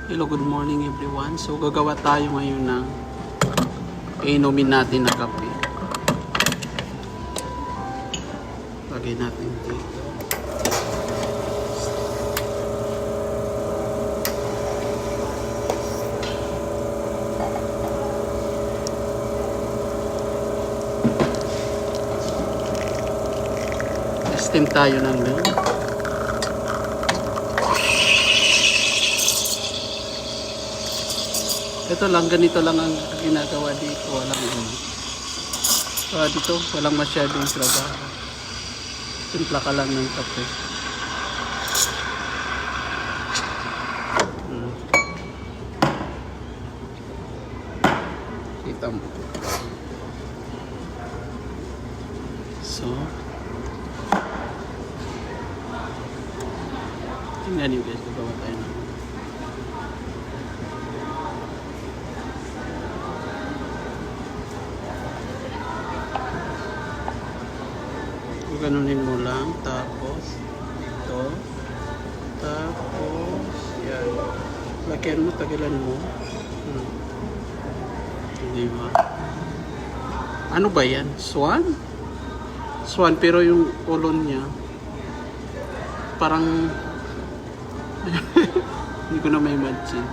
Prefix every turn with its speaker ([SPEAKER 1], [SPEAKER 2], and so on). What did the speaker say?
[SPEAKER 1] Hello, good morning everyone. So gagawa tayo ngayon ng inumin natin na kape. Lagay natin dito. Steam tayo ng milk. Ito lang, ganito lang ang ginagawa dito. Dito, walang masyadong trabaho. Simpla ka lang ng kape. Kita mo. So, tingnan niyo guys, gagawa tayo ng ganunin mo lang, tapos ito, tapos yan, lagyan mo, tagalan mo. Di ba? Ano ba yan? Swan? Swan, pero yung ulon niya parang hindi ko na may imagine.